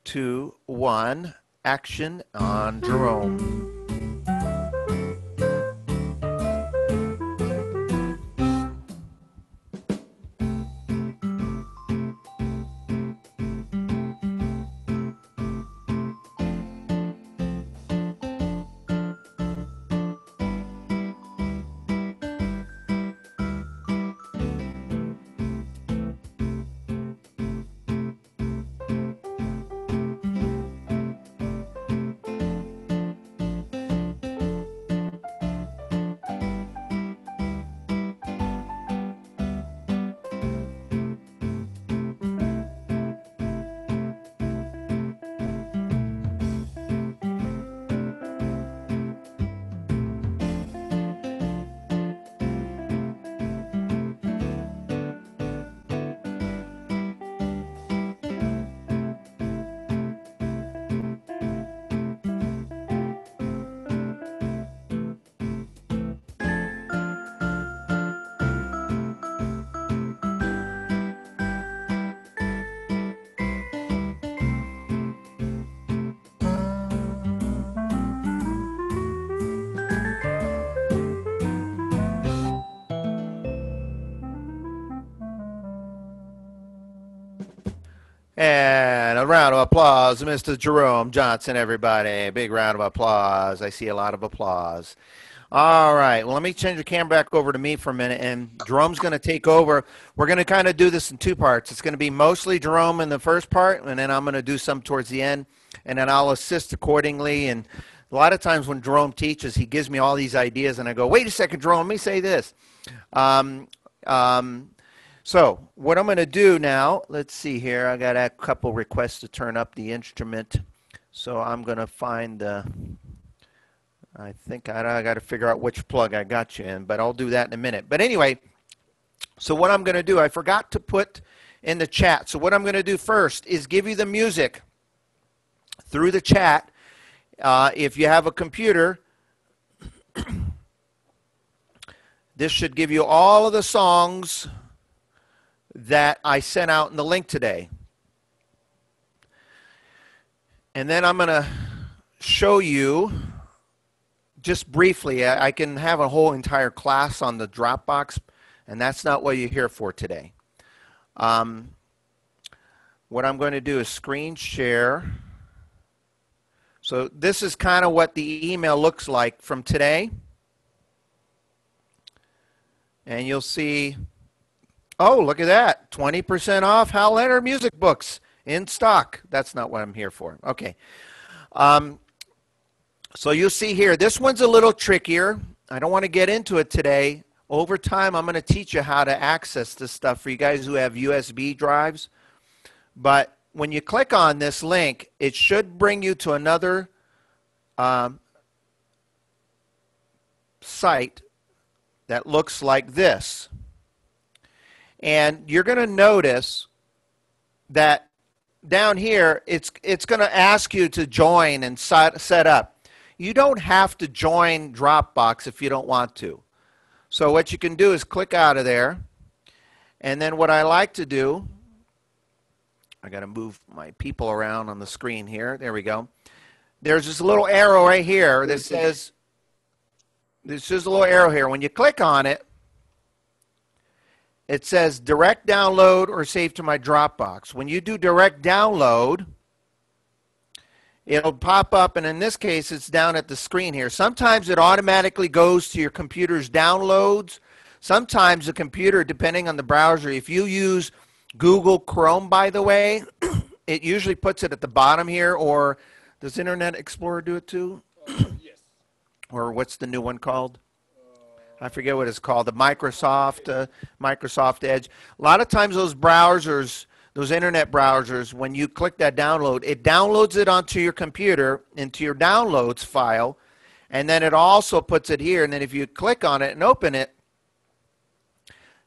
2, 1, action on Jerome. And a round of applause, Mr. Jerome Johnson, everybody. Big round of applause. I see a lot of applause. All right. Well, let me change the camera back over to me for a minute, and Jerome's going to take over. We're going to kind of do this in two parts. It's going to be mostly Jerome in the first part, and then I'm going to do some towards the end, and then I'll assist accordingly. And a lot of times when Jerome teaches, he gives me all these ideas, and I go, wait a second, Jerome, let me say this. So what I'm going to do now, let's see here. I got a couple requests to turn up the instrument. So I'm going to find the, I think I got to figure out which plug I got you in, but I'll do that in a minute. But anyway, so what I'm going to do, I forgot to put in the chat. So what I'm going to do first is give you the music through the chat. If you have a computer, this should give you all of the songs that I sent out in the link today. And then I'm going to show you just briefly. I can have a whole entire class on the Dropbox, and that's not what you're here for today. What I'm going to do is screen share. So this is kind of what the email looks like from today. And you'll see, oh, look at that, 20% off Hal Leonard music books in stock. That's not what I'm here for. Okay. So you'll see here, this one's a little trickier. I don't want to get into it today. Over time, I'm going to teach you how to access this stuff for you guys who have USB drives. But when you click on this link, it should bring you to another site that looks like this. And you're going to notice that down here, it's going to ask you to join and set up. You don't have to join Dropbox if you don't want to. So what you can do is click out of there. And then what I like to do, I got to move my people around on the screen here. There we go. There's this little arrow right here that says, there's just a little arrow here. When you click on it, it says direct download or save to my Dropbox. When you do direct download, it'll pop up, and in this case, it's down at the screen here. Sometimes it automatically goes to your computer's downloads. Sometimes the computer, depending on the browser, if you use Google Chrome, by the way, it usually puts it at the bottom here, or does Internet Explorer do it too? Yes. Or what's the new one called? I forget what it's called, the Microsoft Edge. A lot of times those browsers, those internet browsers, when you click that download, it downloads it onto your computer, into your downloads file, and then it also puts it here, and then if you click on it and open it,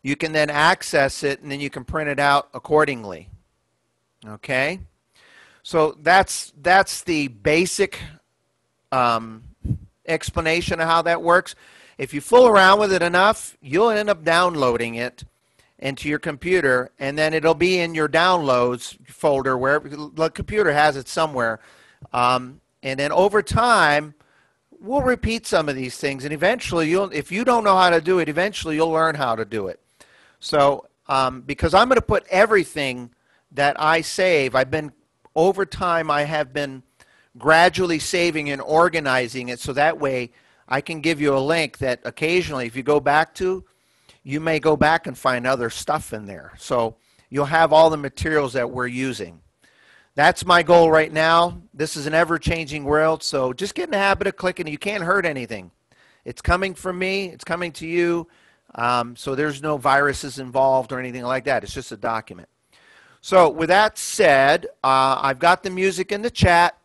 you can then access it, and then you can print it out accordingly. Okay? So that's the basic explanation of how that works. If you fool around with it enough, you'll end up downloading it, into your computer, and then it'll be in your downloads folder where the computer has it somewhere. And then over time, we'll repeat some of these things, and eventually, if you don't know how to do it, eventually you'll learn how to do it. So, because I'm going to put everything that I save, over time, I have been gradually saving and organizing it so that way I can give you a link that occasionally, if you go back to, you may go back and find other stuff in there. So you'll have all the materials that we're using. That's my goal right now. This is an ever-changing world, so just get in the habit of clicking. You can't hurt anything. It's coming from me. It's coming to you. So there's no viruses involved or anything like that. It's just a document. So with that said, I've got the music in the chat.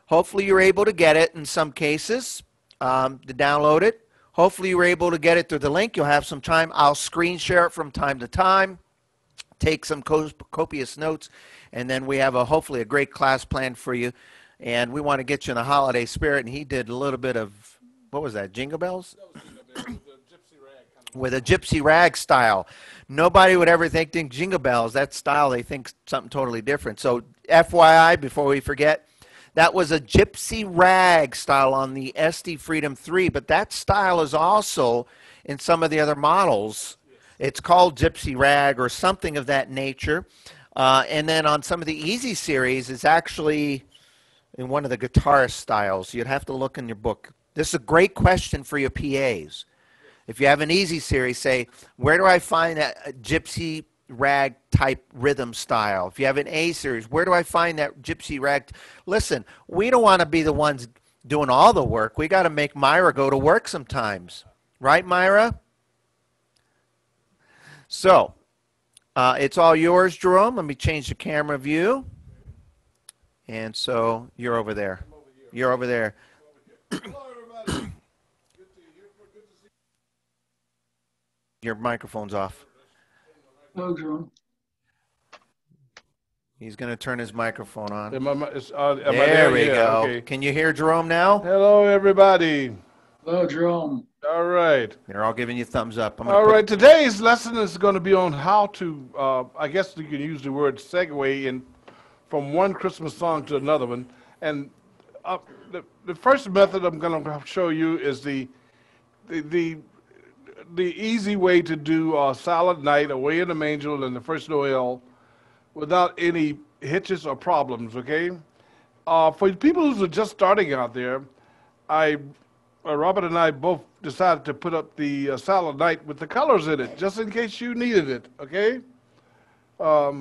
Hopefully you're able to get it in some cases, to download it. Hopefully you were able to get it through the link. You'll have some time. I'll screen share it from time to time, take some copious notes, and then we have hopefully a great class planned for you. And we want to get you in the holiday spirit. And he did a little bit of, what was that, Jingle Bells? With a gypsy rag style. Nobody would ever think Jingle Bells. That style, they think something totally different. So FYI, before we forget, that was a gypsy rag style on the SD Freedom 3, but that style is also in some of the other models. It's called gypsy rag or something of that nature. And then on some of the Easy series, it's actually in one of the guitarist styles. You'd have to look in your book. This is a great question for your PAs. If you have an Easy series, say, where do I find that gypsy rag type rhythm style? If you have an A series, where do I find that gypsy rag? Listen, we don't want to be the ones doing all the work. We got to make Myra go to work sometimes. Right, Myra? So, it's all yours, Jerome. Let me change the camera view. And so, you're over there. You're over there. Hello, everybody. Your microphone's off. Hello, Jerome. He's going to turn his microphone on. There we go. Okay. Can you hear Jerome now? Hello, everybody. Hello, Jerome. All right. They're all giving you thumbs up. All right. Today's lesson is going to be on how to, I guess you can use the word segue in from one Christmas song to another one. And the first method I'm going to show you is the easy way to do Silent Night, Away in the Manger, and the First Noel without any hitches or problems, okay? For people who are just starting out there, Robert and I both decided to put up the Silent Night with the colors in it, just in case you needed it, okay? All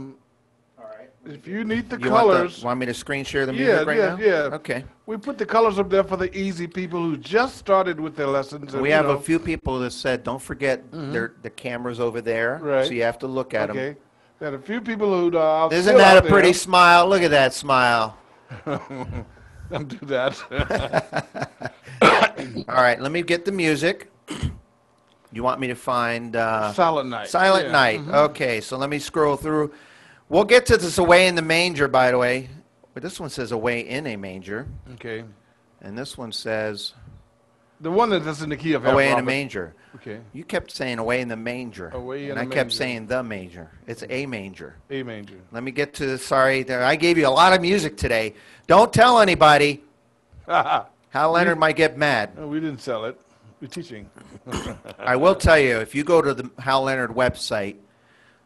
right. If you need the colors... Want me to screen share the music right now? Yeah. Okay. We put the colors up there for the easy people who just started with their lessons. We have a few people that said, don't forget the camera's over there, right. So you have to look at them. There are a few people who Isn't that a pretty smile? Look at that smile. Don't do that. All right, let me get the music. You want me to find... Silent Night. Silent Night. Mm-hmm. Okay, so let me scroll through. We'll get to this Away in the Manger, by the way. But this one says Away in a Manger. Okay. And this one says... The one that's in the key of Away in a Manger. Okay. You kept saying Away in the Manger. Away in and a I Manger. kept saying the Manger. It's a Manger. A Manger. Let me get to... Sorry, I gave you a lot of music today. Don't tell anybody. Hal Leonard might get mad. No, we didn't sell it. We're teaching. I will tell you, if you go to the Hal Leonard website,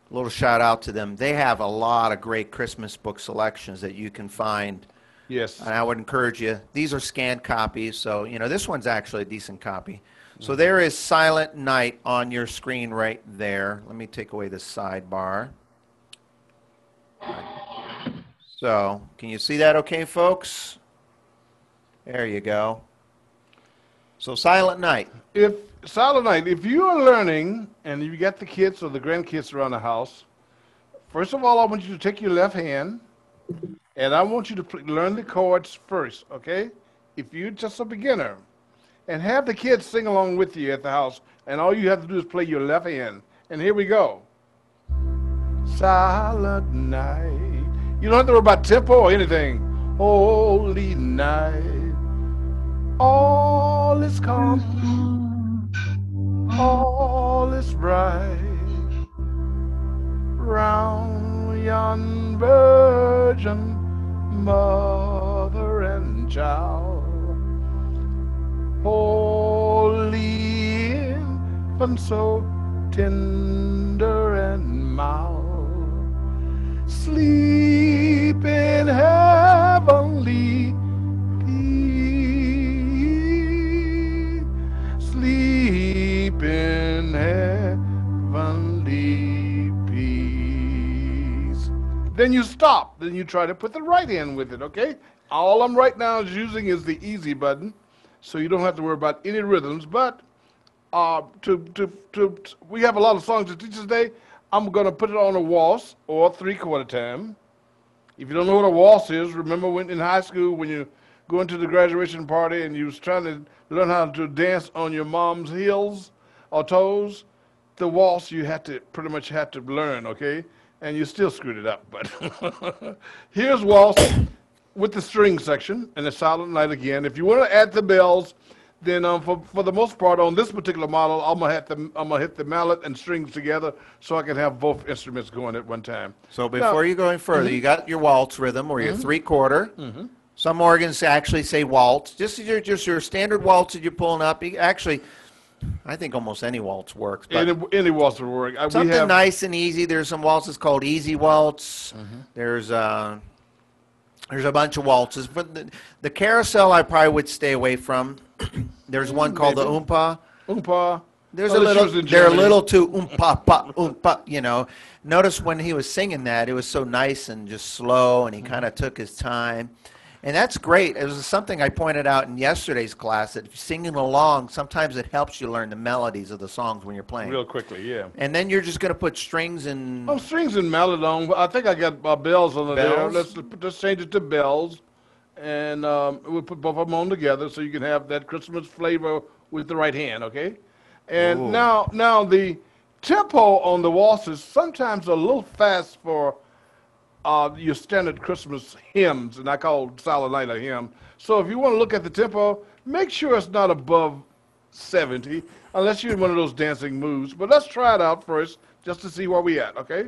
a little shout out to them. They have a lot of great Christmas book selections that you can find. Yes. And I would encourage you. These are scanned copies, so this one's actually a decent copy. So there is Silent Night on your screen right there. Let me take away the sidebar. So, can you see that okay, folks? There you go. So Silent Night. Silent Night, if you are learning and you got the kids or the grandkids around the house, first of all, I want you to take your left hand and I want you to learn the chords first, okay? If you're just a beginner, and have the kids sing along with you at the house, and all you have to do is play your left hand. And here we go. Silent night. You don't have to worry about tempo or anything. Holy night. All is calm. All is bright. round yon virgin mother and child. Holy infant, so tender and mild, sleep in heavenly peace, sleep in heavenly peace. Then you stop. Then you try to put the right hand with it, okay? All I'm right now is using is the easy button, so you don't have to worry about any rhythms. But we have a lot of songs to teach today. I'm going to put it on a waltz or 3/4 time. If you don't know what a waltz is, remember when in high school when you go into the graduation party and you was trying to learn how to dance on your mom's heels or toes? The waltz you had to pretty much had to learn, okay? And you still screwed it up. But here's waltz with the string section and the Silent Night again. If you want to add the bells, then for the most part on this particular model, I'm gonna hit the mallet and strings together so I can have both instruments going at one time. So before you go any further, you got your waltz rhythm or your 3/4. Some organs actually say waltz. Just your standard waltz that you're pulling up. Actually, I think almost any waltz works. But Any waltz will work. something nice and easy. There's some waltzes called easy waltz. There's a bunch of waltzes. But the carousel I probably would stay away from. There's one called the oompa. Oompa. They're Oh, a Germany. little too oompa pa oompa. You know. Notice when he was singing that, it was so nice and just slow, and he kind of took his time. And that's great. It was something I pointed out in yesterday's class that if you're singing along, sometimes it helps you learn the melodies of the songs when you're playing. Real quickly, yeah. And then you're just going to put strings and... Oh, strings and mallet on. I think I got bells on there. Bells? Let's change it to bells. And we'll put both of them on together so you can have that Christmas flavor with the right hand, okay? And Ooh. now the tempo on the waltz is sometimes a little fast for your standard Christmas hymns, and I call Silent Night a hymn. So if you want to look at the tempo, make sure it's not above 70, unless you're in one of those dancing moves. But let's try it out first, just to see where we at, okay?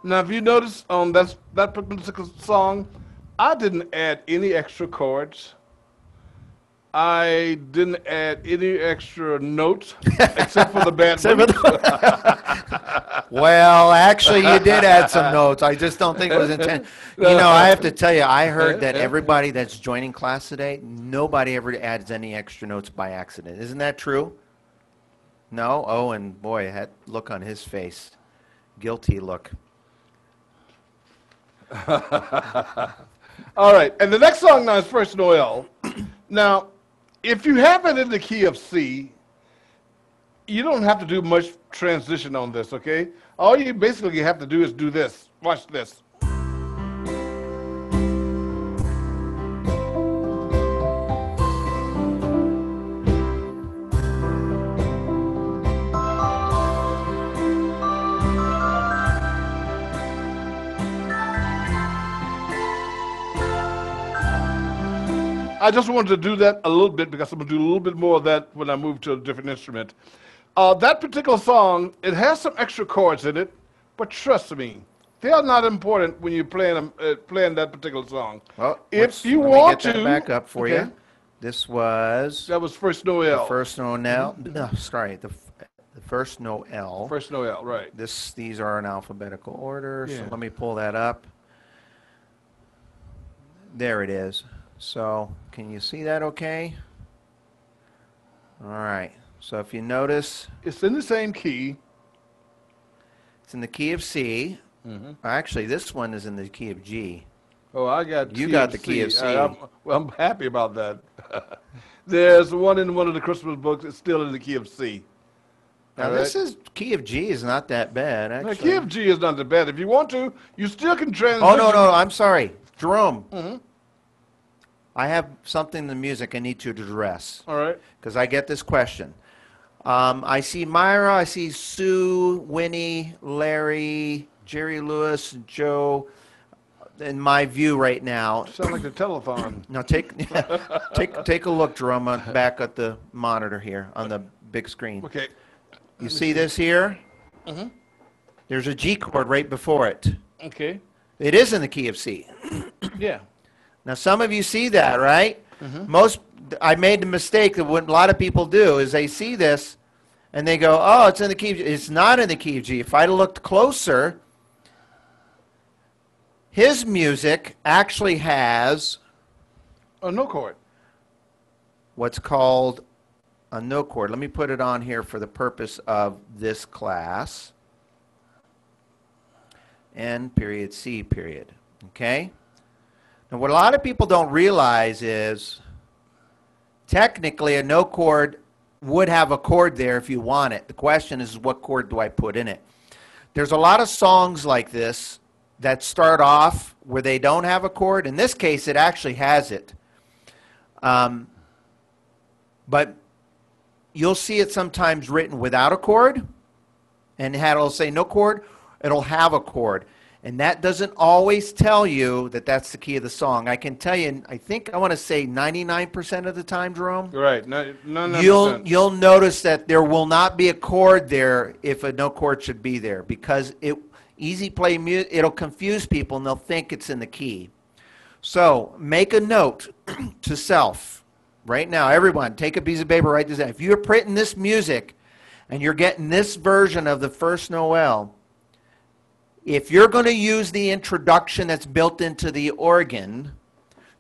Now, if you notice on that particular song, I didn't add any extra chords. I didn't add any extra notes except for the bad ones. Well, actually, you did add some notes. I just don't think it was intended. You know, I have to tell you, I heard that everybody that's joining class today, nobody ever adds any extra notes by accident. Isn't that true? No? Oh, and boy, that look on his face. Guilty look. All right, and the next song now is First Noel. Now, if you have it in the key of C, you don't have to do much transition on this, okay? All you basically have to do is do this. Watch this. I just wanted to do that a little bit because I'm going to do a little bit more of that when I move to a different instrument. That particular song, it has some extra chords in it, but trust me, they are not important when you're playing that particular song. Well, if you let want me get to, that back up for you. This was that was First Noel. the First Noel. No, sorry, the First Noel. First Noel, right? These are in alphabetical order. Yeah. So let me pull that up. There it is. So can you see that? Okay. All right. So if you notice, It's in the same key. it's in the key of C. Actually, this one is in the key of G. Oh, I got You key got of the key of C. I'm happy about that. There's one in one of the Christmas books. It's still in the key of C. Now All this right? is key of G is not that bad, The actually. key of G is not that bad. If you want to, you still can transition. Oh, no, I'm sorry. Jerome. I have something in the music I need to address All right. because I get this question. I see Myra, I see Sue, Winnie, Larry, Jerry Lewis, Joe in my view right now. Sound like the telethon. Now take a look, Jerome, back at the monitor here on the big screen. Okay. You see this here? There's a G chord right before it. Okay. It is in the key of C. Yeah. Now, some of you see that, right? I made the mistake that what a lot of people do is they see this and they go, oh, it's in the key of G. It's not in the key of G. If I'd looked closer, his music actually has A no chord. what's called a no chord. Let me put it on here for the purpose of this class. N period C period. Okay? Now, what a lot of people don't realize is technically a no chord would have a chord there if you want it. The question is, what chord do I put in it? There's a lot of songs like this that start off where they don't have a chord. In this case, it actually has it. But you'll see it sometimes written without a chord, and it'll say no chord, it'll have a chord. And that doesn't always tell you that that's the key of the song. I can tell you, I want to say 99% of the time, Jerome, Right. No. you'll notice that there will not be a chord there if a no chord should be there, because easy play music, it'll confuse people and they'll think it's in the key. So make a note to self right now. Everyone, take a piece of paper, write this down. If you're printing this music and you're getting this version of the First Noel, if you're going to use the introduction that's built into the organ,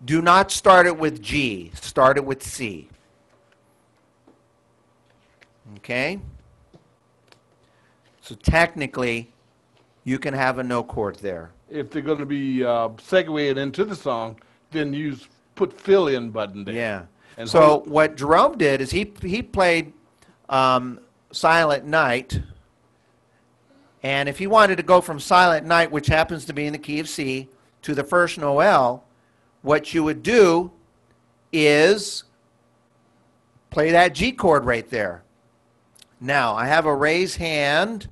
do not start it with G. Start it with C. Okay? So technically, you can have a no chord there. If they're going to be segued into the song, then put fill in button there. Yeah. And So what Jerome did is he played Silent Night. And if you wanted to go from Silent Night, which happens to be in the key of C, to the First Noel, what you would do is play that G chord right there. Now, I have a raised hand.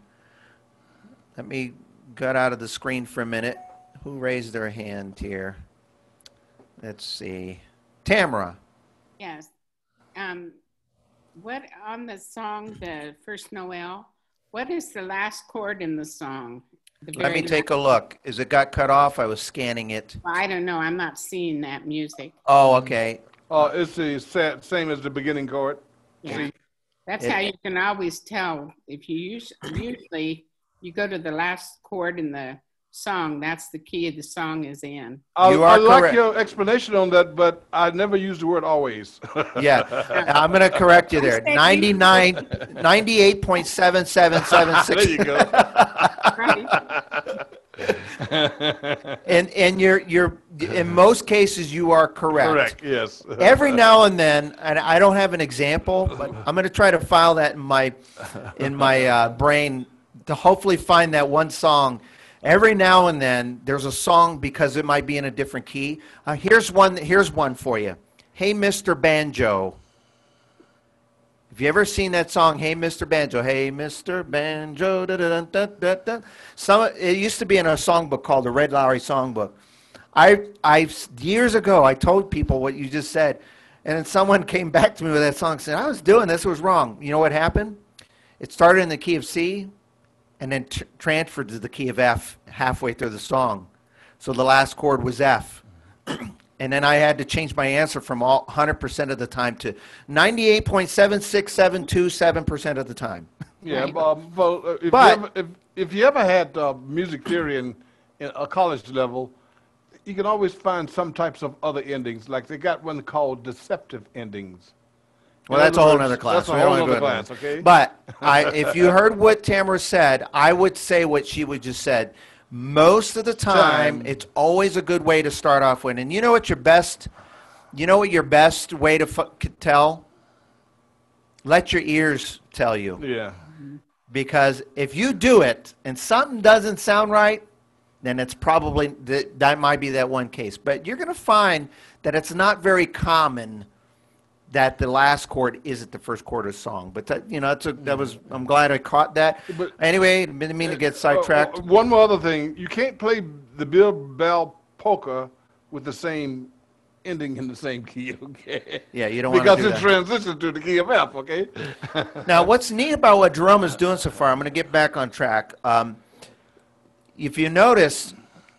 Let me get out of the screen for a minute. Who raised their hand here? Let's see. Tamara. Yes. What on the song, the First Noel, what is the last chord in the song? Let me take a look. Is it got cut off? I was scanning it. I don't know. I'm not seeing that music. Oh, okay. It's the same as the beginning chord. Yeah. See? That's how you can always tell. If you usually you go to the last chord in the song, that's the key of the song is in. I are like correct. your explanation on that, but I never use the word always. Yeah, I'm going to correct you there. 98.7776. There you go. Right? And you're in most cases you are correct. Correct, yes. Every now and then, and I don't have an example, but I'm going to try to file that in my brain to hopefully find that one song. Every now and then, there's a song because it might be in a different key. Here's one for you. Hey, Mr. Banjo. Have you ever seen that song, Hey, Mr. Banjo? Hey, Mr. Banjo. Da, da, da, da, da, da. It used to be in a songbook called the Red Lowry Songbook. I years ago, I told people what you just said, and then someone came back to me with that song and said, I was doing this, it was wrong. You know what happened? It started in the key of C and then transferred to the key of F halfway through the song. So the last chord was F. And then I had to change my answer from 100% of the time to 98.76727% of the time. Yeah, Right. if you ever had music theory in a college level, you can always find some types of other endings. Like they got one called deceptive endings. Well, In that's a other whole words, other class. That's a We don't whole wanna go other into class, that. okay? But if you heard what Tamara said, I would say what she would just said. Most of the time, it's always a good way to start off with. And you know what your best way to tell? Let your ears tell you. Yeah. Because if you do it and something doesn't sound right, then it's probably, that might be that one case. But you're going to find that it's not very common that the last chord isn't the first chord of the song. But I'm glad I caught that. But- Anyway, didn't mean to get sidetracked. One more other thing. You can't play the Bill Bell polka with the same ending in the same key, okay? Yeah, you don't want to Because do it that. transitions to the key of F, okay? Now, what's neat about what Jerome is doing so far, I'm going to get back on track. If you notice,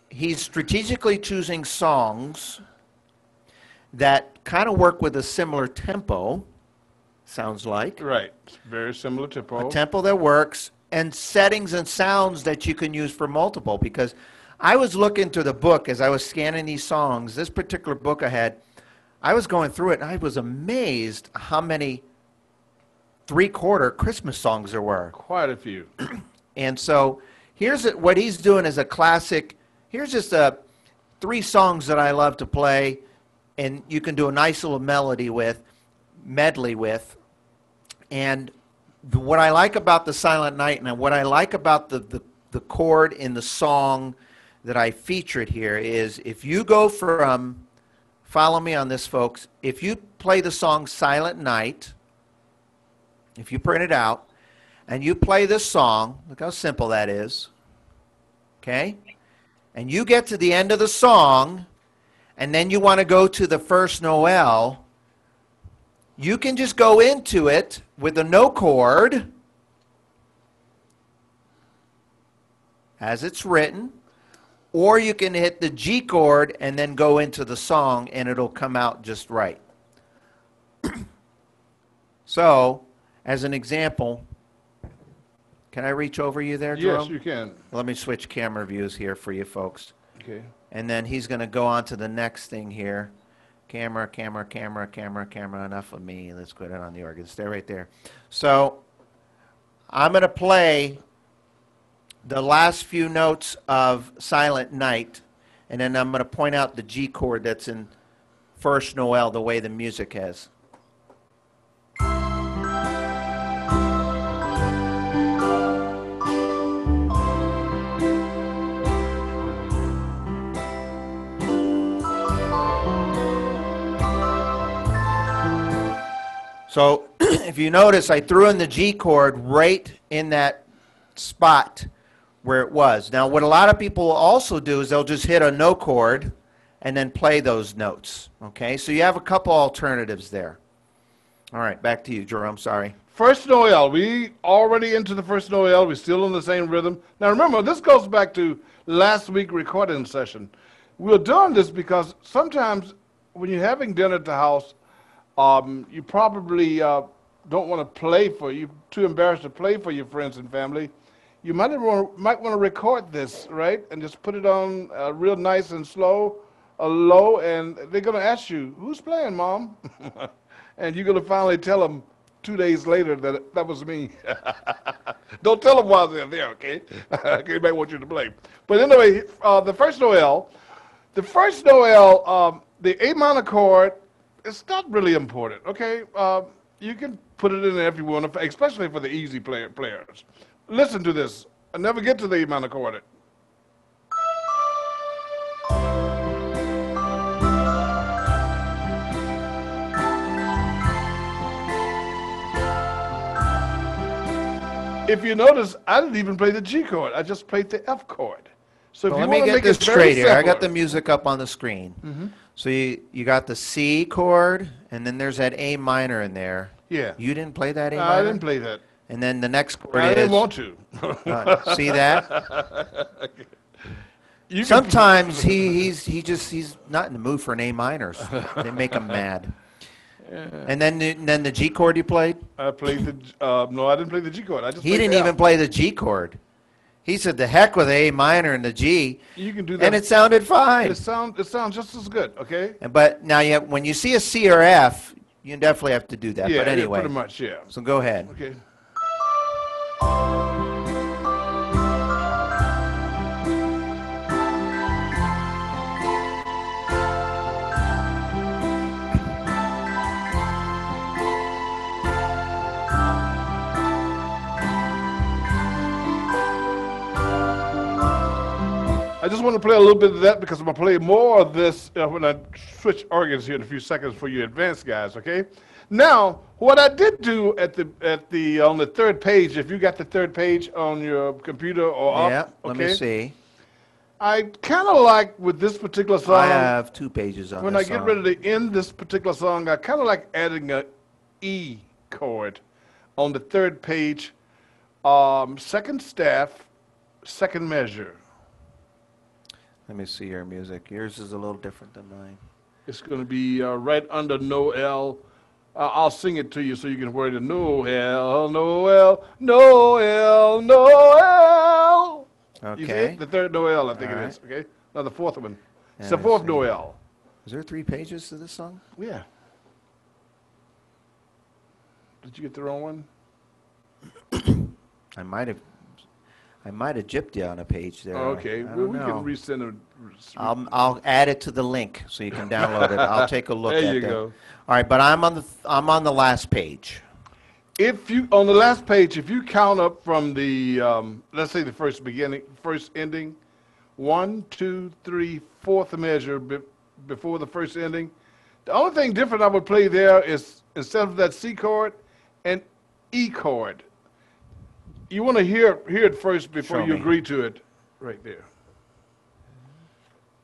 he's strategically choosing songs that kind of work with a similar tempo, sounds like. Right. Very similar tempo. A tempo that works, and settings and sounds that you can use for multiple. Because I was looking through the book as I was scanning these songs. This particular book I was going through it, and I was amazed how many three-quarter Christmas songs there were. Quite a few. And so what he's doing is a classic. Here's just 3 songs that I love to play, and you can do a nice little medley with. And what I like about the Silent Night, and what I like about the chord in the song that I featured here is, if you go from, follow me on this, folks, if you play the song Silent Night, if you print it out, and you play this song, look how simple that is, okay? And you get to the end of the song, and then you want to go to the First Noel, you can just go into it with a no chord, as it's written, or you can hit the G chord and then go into the song, and it'll come out just right. So, as an example, can I reach over you there, Jerome? Yes, you can. Let me switch camera views here for you folks. Okay. And then he's going to go on to the next thing here. Camera. Enough of me. Let's put it on the organ. Stay right there. So I'm going to play the last few notes of Silent Night, and then I'm going to point out the G chord that's in First Noel, the way the music is. So if you notice, I threw in the G chord right in that spot where it was. Now, what a lot of people also do is they'll just hit a no chord and then play those notes. Okay, so you have a couple alternatives there. All right, back to you, Jerome. Sorry. First Noel. We already into the First Noel. We're still in the same rhythm. Now remember, this goes back to last week's recording session. We're doing this because sometimes when you're having dinner at the house, you probably don't want to play you're too embarrassed to play for your friends and family. You might want to record this, right? And just put it on real nice and slow, low, and they're going to ask you, who's playing, Mom? And you're going to finally tell them 2 days later that was me. Don't tell them while they're there, okay? Anybody want you to play. But anyway, the First Noel, the A minor chord, it's not really important, okay? You can put it in there if you want, especially for the easy players. Listen to this. I never get to the A minor chord. If you notice, I didn't even play the G chord. I just played the F chord. So if Well, you let me want to get make this it very straight here. I got simple- the music up on the screen. So you got the C chord, and then there's that A minor in there. Yeah. You didn't play that A No, minor? I didn't play that. And then the next chord I is... didn't want to. See that? You can- Sometimes he's not in the mood for an A minor. So they make him mad. And then the G chord you played? I played the. No, I didn't play the G chord. I just. He played didn't the even F. play the G chord. He said the heck with the A minor and the G, You can do that. and it sounded fine. It sounds just as good. Okay. But now when you see a C or F, you definitely have to do that. Yeah. But anyway, Pretty much. Yeah. so go ahead. Okay. I just want to play a little bit of that because I'm going to play more of this when I switch organs here in a few seconds for you advanced guys, okay? Now, what I did do at the on the third page, if you got the third page on your computer or Yeah, up, let okay? me see. I kind of like with this particular song, I have 2 pages on when I this get song. ready to end this particular song, I kind of like adding a E chord on the third page, second staff, second measure. Let me see your music. Yours is a little different than mine. It's going to be right under Noelle. I'll sing it to you so you can hear it. Noelle, Noelle, Noelle, Noelle. You see Okay. it? The third Noelle, I think All it right. is. Okay. No, the fourth one. It's Yeah, the I fourth see. Noelle. Is there 3 pages to this song? Yeah. Did you get the wrong one? I might have gypped you on a page there. Oh, okay. I Well, don't we know. can resend it. I'll add it to the link so you can download it. I'll take a look There at you that. go. All right, but I'm on the last page. If you on the last page, if you count up from the let's say the first ending, 1, 2, 3, fourth measure before the first ending. The only thing different I would play there is instead of that C chord, an E chord. You want to hear it first before Show you me. agree to it, right there.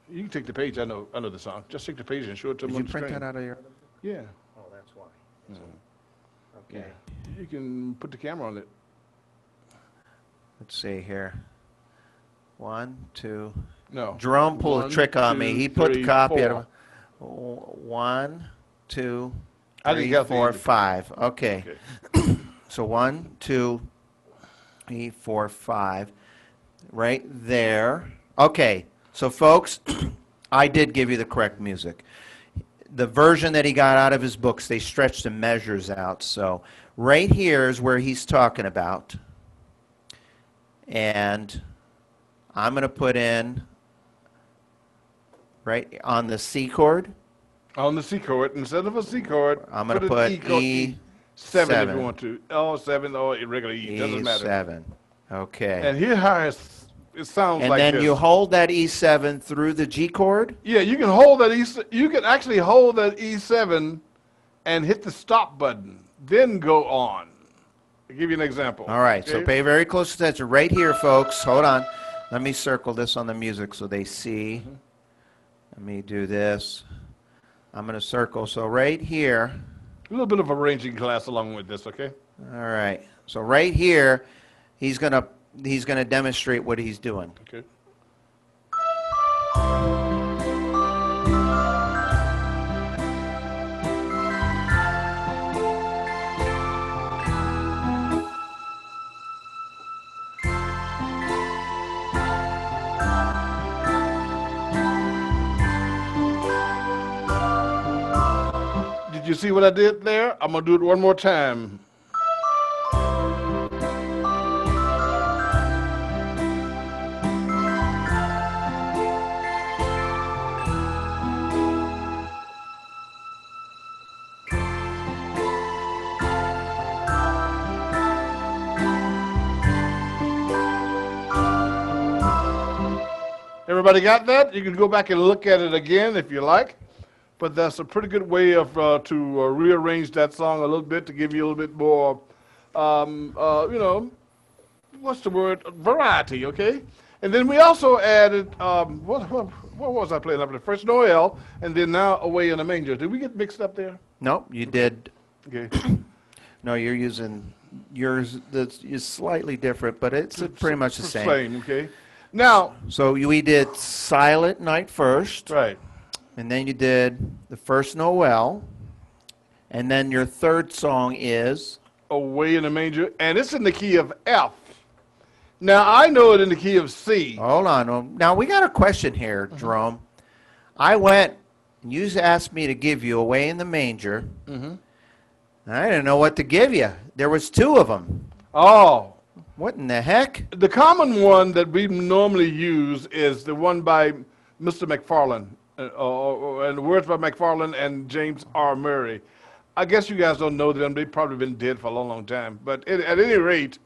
You can take the page. I know the song. Just take the page and show it to Did them you on the print screen. that out of your? Yeah. Oh, that's why. Okay. You can put the camera on it. Let's see here. 1, 2. No. Jerome pulled a 1, trick on 2, me. He put the 3, copy out 4. of 1, 2, I didn't 3, get the 4, end. 5. Okay. Okay. So 1, 2, 3, 4, 5. Right there. Okay. So folks, I did give you the correct music. The version that he got out of his books, they stretched the measures out. So right here is where he's talking about. And I'm going to put in right on the C chord. On the C chord, instead of a C chord, I'm going to an put E chord, E7. E7 if you want to. L7 or regular E, doesn't matter. E7. Okay. And here how it sounds And like then this. you hold that E7 through the G chord. Yeah, you can hold that you can actually hold that E7 and hit the stop button, then go on. I'll give you an example. All right, so okay? pay very close attention. Right here, folks. Hold on. Let me circle this on the music so they see. Let me do this. I'm going to circle. So right here. A little bit of arranging class along with this, okay? All right. So right here, he's going to demonstrate what he's doing. Okay. Did you see what I did there? I'm going to do it one more time. Everybody got that? You can go back and look at it again if you like. But that's a pretty good way of to rearrange that song a little bit to give you a little bit more, you know, what's the word? Variety, okay? And then we also added, what was I playing up there? First Noel, and then now Away in the Manger. Did we get mixed up there? Nope, you did. Okay. No, you're using yours. That is slightly different, but it's pretty much the same. Okay. Now, So we did Silent Night first, right. and then you did the First Noel, and then your third song is Away in the Manger, and it's in the key of F. Now, I know it in the key of C. Hold on. Now, we got a question here, Jerome. I went, and you asked me to give you Away in the Manger. Mm-hmm. I didn't know what to give you. There was two of them. Oh, What in the heck? the common one that we normally use is the one by Mr. McFarlane, and the words by McFarlane and James R. Murray. I guess you guys don't know them. They've probably been dead for a long, long time. But at any rate,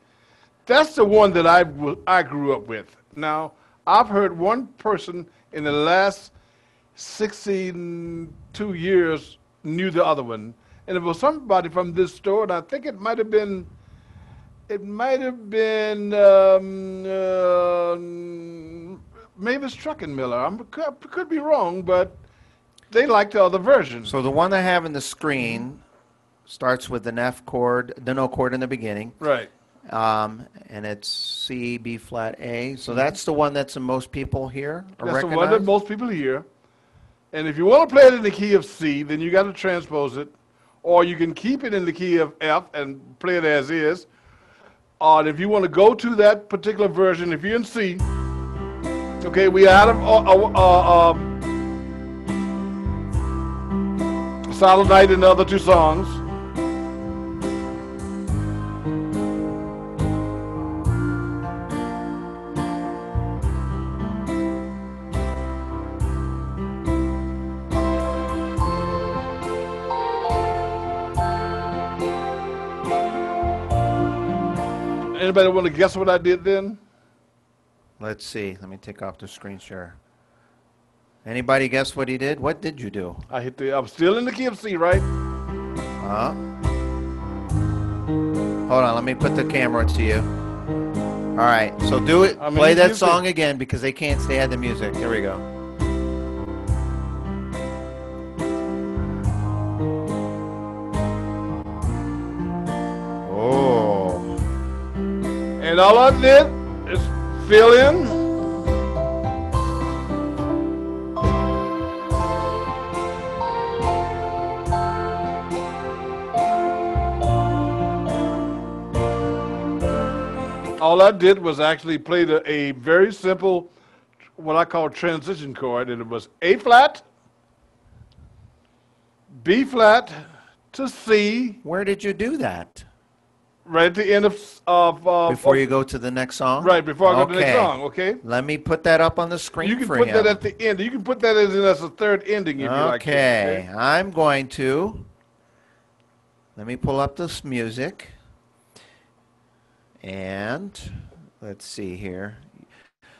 that's the one that I grew up with. Now, I've heard one person in the last 62 years knew the other one. And it was somebody from this store, and I think it might have been Mavis Truckenmiller. I could be wrong, but they like the other version. So the one I have in the screen starts with an F chord, the no chord in the beginning. Right. And it's C, B flat, A. So that's the one that's in most people here or That's the one recognize? that most people hear. And if you want to play it in the key of C, then you got to transpose it. Or you can keep it in the key of F and play it as is. And if you want to go to that particular version, if you're in C, okay, we add Silent Night and the other two songs. Anybody want to guess what I did then? Let's see. Let me take off the screen share. Anybody guess what he did? What did you do? I'm still in the key of C, right? Huh? Hold on. Let me put the camera to you. All right. So do it. I'm in Play the key that of C. song again because they can't stay at the music. Here we go. Oh. And all I did is fill in. All I did was actually play a very simple, what I call transition chord, and it was A flat, B flat to C, Where did you do that? right at the end of Before you go to the next song? right before I go to the next Okay. song. Okay. Let me put that up on the screen You can for put him. that at the end. You can put that as a third ending if you like. to, Okay, I'm going to. Let me pull up this music. And let's see here.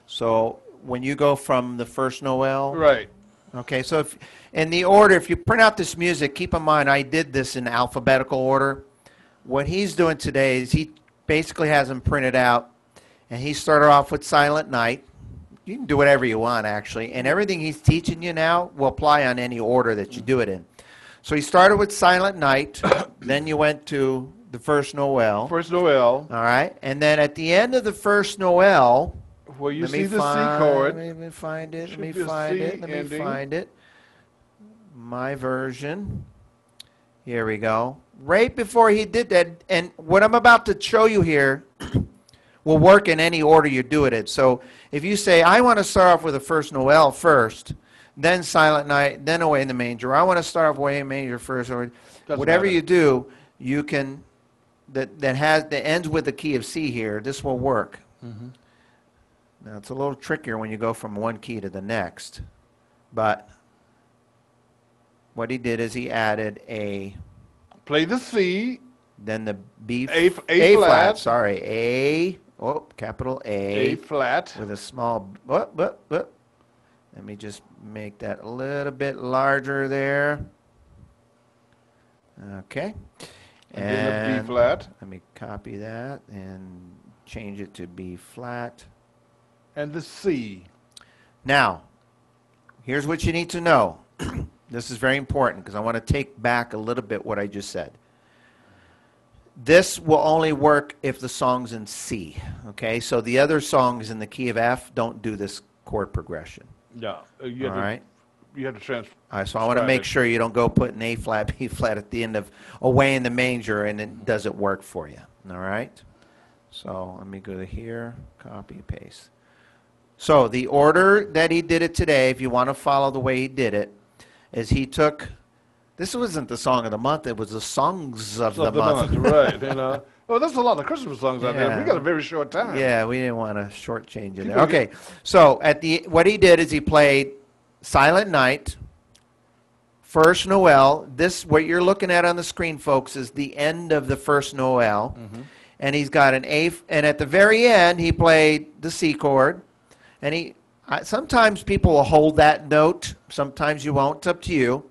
So when you go from the First Noel. Right. Okay, so if, in the order, if you print out this music, keep in mind I did this in alphabetical order. What he's doing today is he basically has them printed out, and he started off with Silent Night. You can do whatever you want, actually, and everything he's teaching you now will apply on any order that you do it in. So he started with Silent Night, then you went to the First Noel. First Noel, All right, and then at the end of the First Noel, where you let see me the find, C chord. Let me find it. Should Let me be a find C it. Let me ending. find it. My version. Here we go. Right before he did that, and what I'm about to show you here will work in any order you do it in. So if you say, I want to start off with the First Noel first, then Silent Night, then Away in the Manger. I want to start off Away in the Manger first, or Doesn't whatever matter. you do, you can that ends with the key of C here. This will work. Mm-hmm. Now it's a little trickier when you go from one key to the next, but what he did is he added a, Play the C, then the B, A flat, flat. sorry, A, oh, capital A flat. with a small, let me just make that a little bit larger there. Okay. And then the B flat. Let me copy that and change it to B flat. and the C. Now, here's what you need to know. This is very important because I want to take back a little bit what I just said. This will only work if the song's in C, okay? So the other songs in the key of F don't do this chord progression. Yeah. All right? You have to transfer. All right, so I want to make sure you don't go put an A flat, B flat at the end of Away in the Manger and it doesn't work for you, all right? So let me go to here, copy, paste. So the order that he did it today, if you want to follow the way he did it, is he took, this wasn't the song of the month, it was the songs of the month. Right, well, there's a lot of Christmas songs out there. Yeah. We got a very short time. Yeah, we didn't want to shortchange it. Okay, so what he did is he played Silent Night, First Noel. This, what you're looking at on the screen, folks, is the end of the First Noel. Mm-hmm. And he's got an A, and at the very end, he played the C chord. And sometimes people will hold that note, sometimes you won't, it's up to you.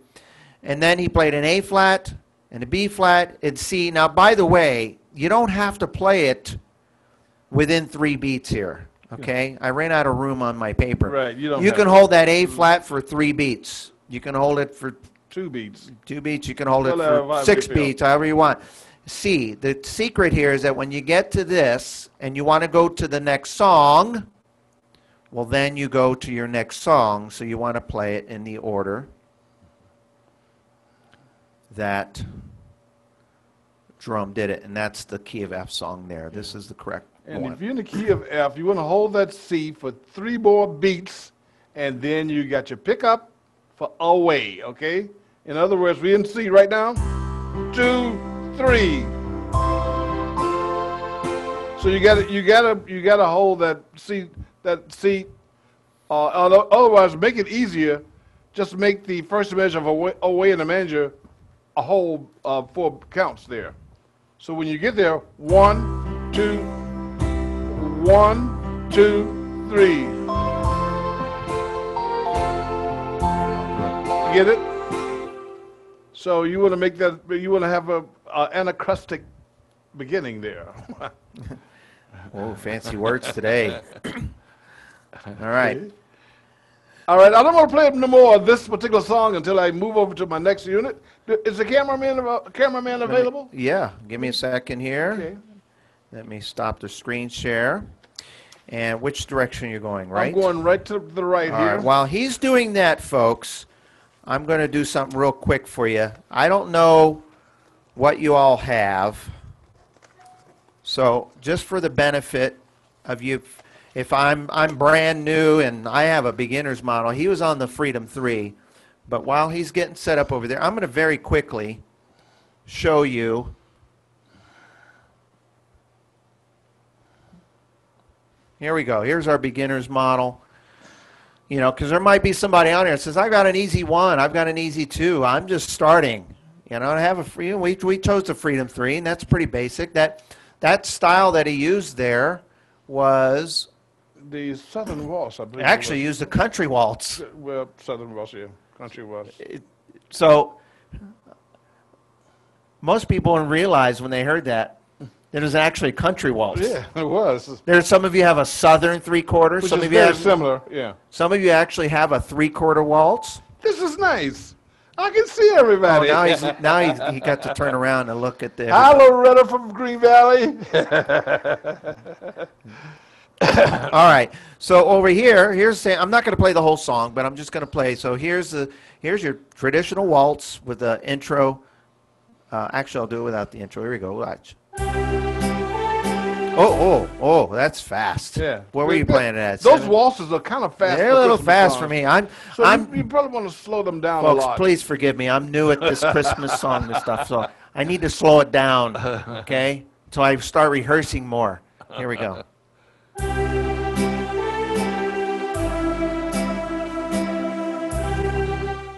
And then he played an A flat, and a B flat, and C. Now, by the way, you don't have to play it within 3 beats here, okay? I ran out of room on my paper. Right, you can hold that A flat for 3 beats. You can hold it for 2 beats. 2 beats. You can hold it for 6 beats, however you want. C, the secret here is that when you get to this and you want to go to the next song, well, then you go to your next song, so you want to play it in the order that drum did it, and that's the key of F song there. This is the correct And one. if you're in the key of F, you want to hold that C for 3 more beats, and then you got your pickup for away, okay? In other words, we're in C right now. 2, 3. So you gotta hold that C. Otherwise, make it easier. Just make the first measure of away in the manger a whole 4 counts there. So when you get there, 1, 2, 1, 2, 3. Get it? So you want to make that. You want to have a anacrustic beginning there. Oh, fancy words today. All right. All right, I don't want to play no more of this particular song until I move over to my next unit. Is the cameraman available? Yeah, give me a second here. Okay. Let me stop the screen share. And which direction you're going, right? I'm going right to the right All here. right, while he's doing that, folks, I'm going to do something real quick for you. I don't know what you all have. So just for the benefit of you, if I'm brand new and I have a beginner's model, he was on the Freedom 3. But while he's getting set up over there, I'm going to very quickly show you. Here we go. Here's our beginner's model. You know, because there might be somebody on there that says, I've got an easy 1, I've got an easy 2, I'm just starting. You know, I have a free. We chose the Freedom 3, and that's pretty basic. That style that he used there was The Southern Waltz, I believe. actually used a country waltz. Well, Southern Waltz, yeah. Country Waltz. So most people don't realize when they heard that it was actually a country waltz. Yeah, it was. There's some of you have a Southern 3/4. Which Some is of you very have similar, yeah. Some of you actually have a 3/4 waltz. This is nice. I can see everybody. Oh, now he got to turn around and look at the. Hi, Loretta from Green Valley. All right. So over here, I'm not going to play the whole song, but I'm just going to play. So here's your traditional waltz with the intro. Actually, I'll do it without the intro. Here we go. Watch. Oh, that's fast. Yeah. What were you playing at? Those 7? waltzes are kind of fast. They're a little fast for me. You probably want to slow them down a Folks, lot. please forgive me. I'm new at this Christmas song and stuff, so I need to slow it down, okay? So I start rehearsing more. Here we go.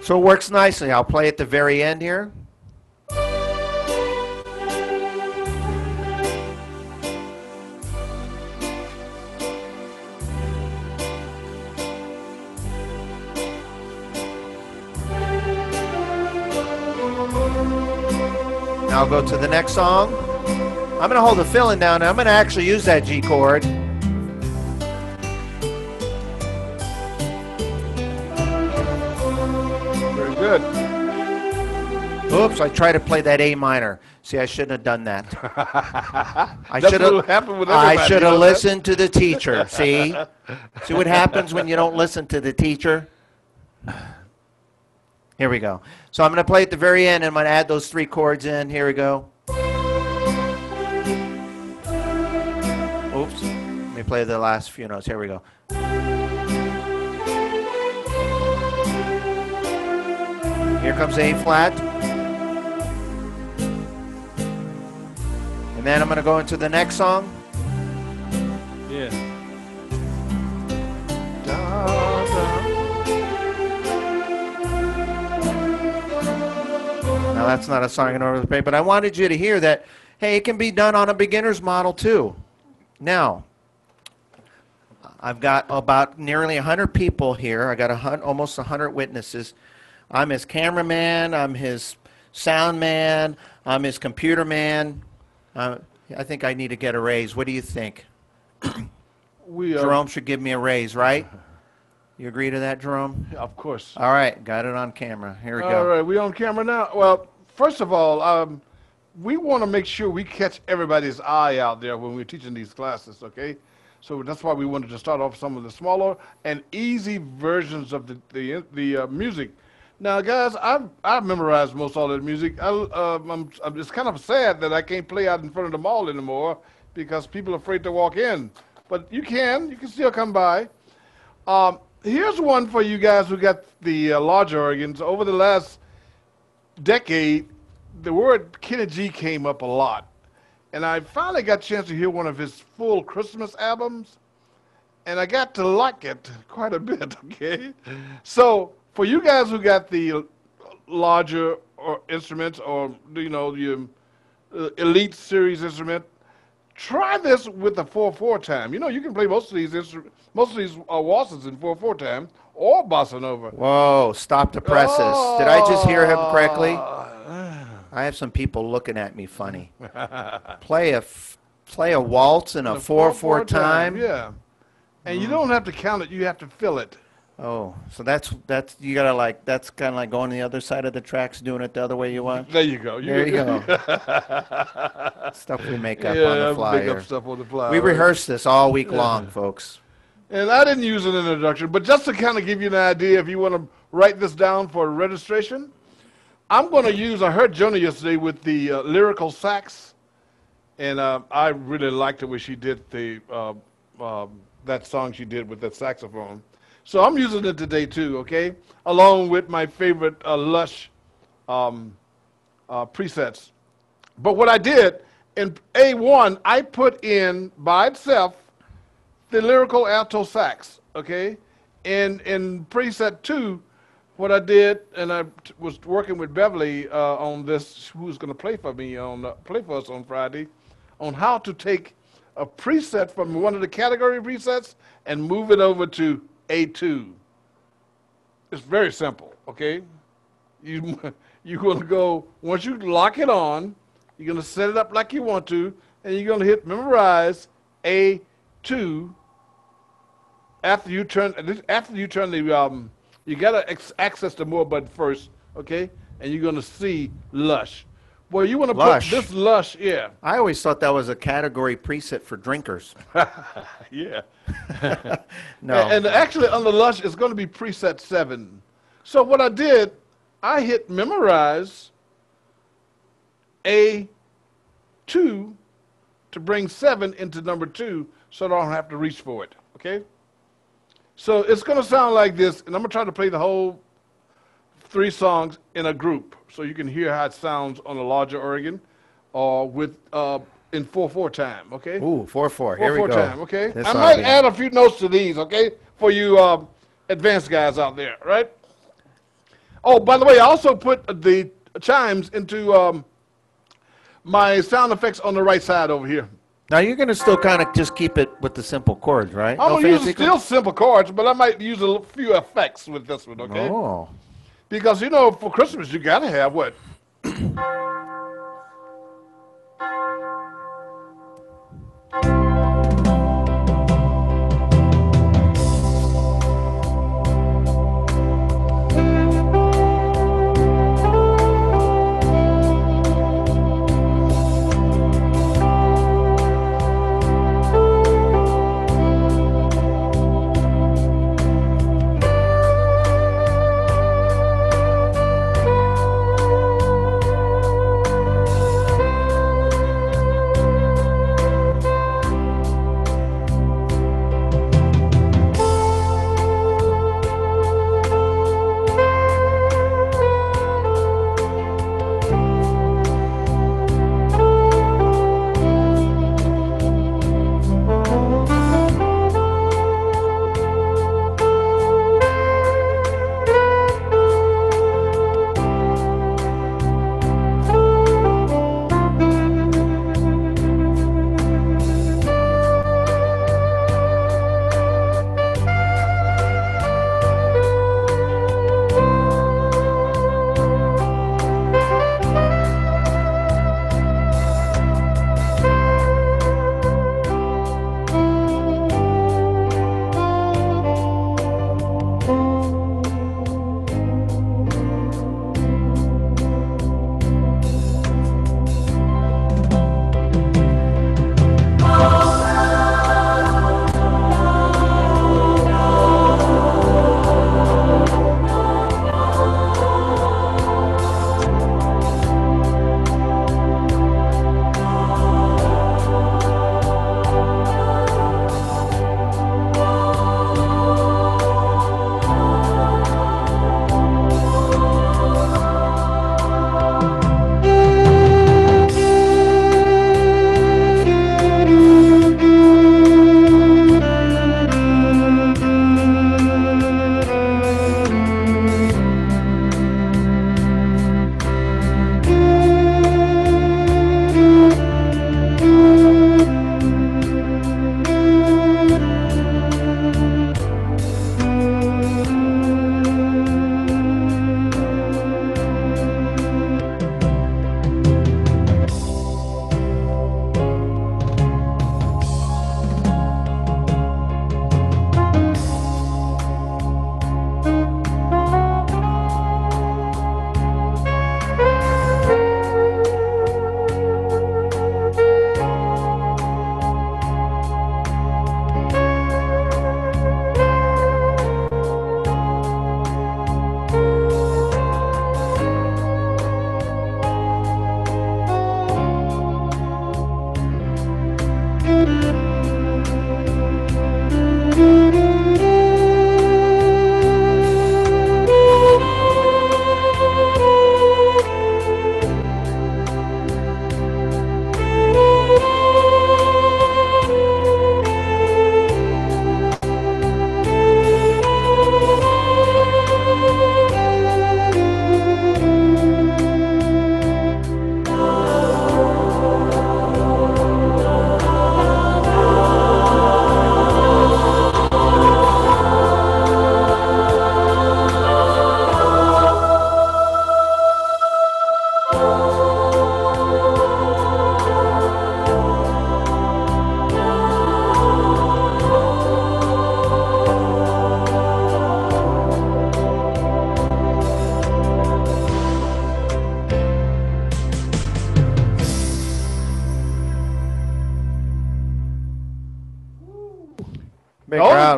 So it works nicely. I'll play at the very end here. Now I'll go to the next song. I'm going to hold the filling down. I'm going to actually use that G chord. Good. Oops, I tried to play that A minor. See, I shouldn't have done that. That's what happened with everybody. I should have listened to the teacher. See what happens when you don't listen to the teacher? Here we go. So I'm going to play at the very end, and I'm going to add those 3 chords in. Here we go. Oops. Let me play the last few notes. Here we go. Here comes A flat. And then I'm going to go into the next song. Yeah. Now that's not a song in order to play, but I wanted you to hear that, hey, it can be done on a beginner's model too. Now, I've got about nearly 100 people here. I got almost 100 witnesses. I'm his cameraman. I'm his sound man. I'm his computer man. I think I need to get a raise. What do you think? Jerome should give me a raise, right? You agree to that, Jerome? Of course. All right, got it on camera. Here we go. All right, we on camera now. Well, first of all, we want to make sure we catch everybody's eye out there when we're teaching these classes, okay? So that's why we wanted to start off some of the smaller and easy versions of the music. Now, guys, I've memorized most all of the music. It's kind of sad that I can't play out in front of the mall anymore because people are afraid to walk in. But you can still come by. Here's one for you guys who got the larger organs. Over the last decade, the word Kenny G came up a lot. And I finally got a chance to hear one of his full Christmas albums. And I got to like it quite a bit, okay? So for you guys who got the larger instruments or, the Elite Series instrument, try this with the 4/4 time. You know, you can play most of these waltzes in 4/4 time or bossa nova. Whoa, stop the presses. Did I just hear him correctly? I have some people looking at me funny. Play a waltz in a 4/4 time? Yeah. And you don't have to count it, you have to fill it. Oh, so that's you gotta that's kind of like going the other side of the tracks, doing it the other way you want. There you go. There you go. Stuff we make up on the fly. Make up stuff on the fly. We rehearsed this all week long, folks. And I didn't use an introduction, but just to kind of give you an idea, if you want to write this down for registration, I'm going to use. I heard Jonah yesterday with the lyrical sax, and I really liked the way she did that song she did with that saxophone. So I'm using it today too, okay? Along with my favorite Lush presets. But what I did, in A1, I put in, by itself, the lyrical alto sax, okay? In preset 2, what I did, and I was working with Beverly on this, who's going to play for us on Friday, on how to take a preset from one of the category presets and move it over to A2. It's very simple, okay? You're going to go, once you lock it on, you're going to set it up like you want to, and you're going to hit memorize A2 after you turn the, you got to access the more button first, okay? And you're going to see Lush. Well, you want to put this Lush, yeah. I always thought that was a category preset for drinkers. Yeah. No. And actually, on the Lush, it's going to be preset 7. So what I did, I hit memorize A2 to bring 7 into number 2 so I don't have to reach for it, okay? So it's going to sound like this, and I'm going to try to play the whole 3 songs in a group so you can hear how it sounds on a larger organ or with in 4/4 time, okay? Ooh, 4/4. Here we go. 4/4 time, okay? I might add a few notes to these, okay, for you advanced guys out there, right? Oh, by the way, I also put the chimes into my sound effects on the right side over here. Now you're going to still kind of just keep it with the simple chords, right? I'm going to use still simple chords, but I might use a few effects with this one, okay? Oh. Because, you know, for Christmas, you got to have what?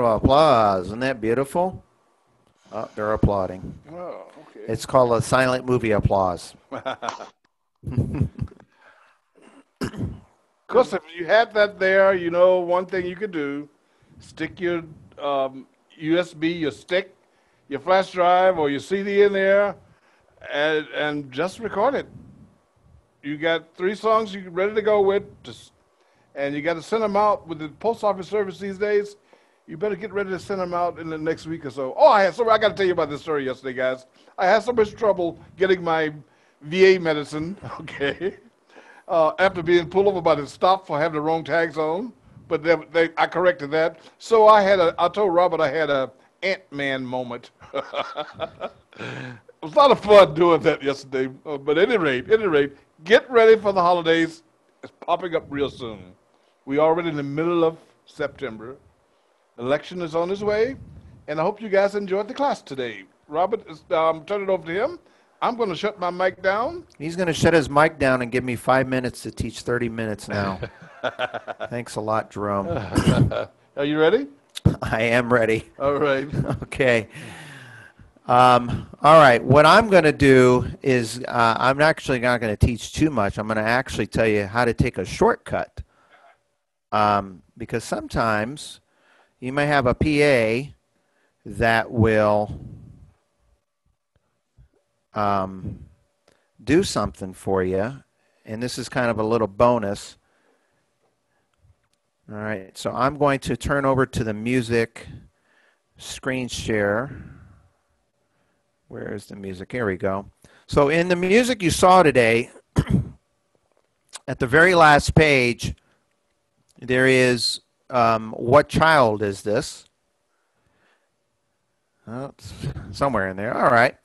round of applause. Isn't that beautiful? Oh, they're applauding. Oh, okay. It's called a silent movie applause. Because if you had that there, you know, one thing you could do, stick your USB, your stick, your flash drive, or your CD in there, and just record it. You got 3 songs you're ready to go with, and you got to send them out with the post office service these days. You better get ready to send them out in the next week or so. Oh, I got to tell you about this story yesterday, guys. I had so much trouble getting my VA medicine, okay, after being pulled over by the stop for having the wrong tags on. But I corrected that. So I told Robert I had a Ant-Man moment. It was a lot of fun doing that yesterday. But at any rate, get ready for the holidays. It's popping up real soon. We're already in the middle of September. Election is on its way, and I hope you guys enjoyed the class today. Robert, turn it over to him. I'm going to shut my mic down. He's going to shut his mic down and give me 5 minutes to teach 30 minutes now. Thanks a lot, Jerome. Are you ready? I am ready. All right. Okay. All right. What I'm going to do is I'm actually not going to teach too much. I'm going to actually tell you how to take a shortcut. Because sometimes you may have a PA that will do something for you. And this is kind of a little bonus. All right. So I'm going to turn over to the music screen share. Where's the music? Here we go. So in the music you saw today, at the very last page, there is what child is this? Oh, it's somewhere in there. All right.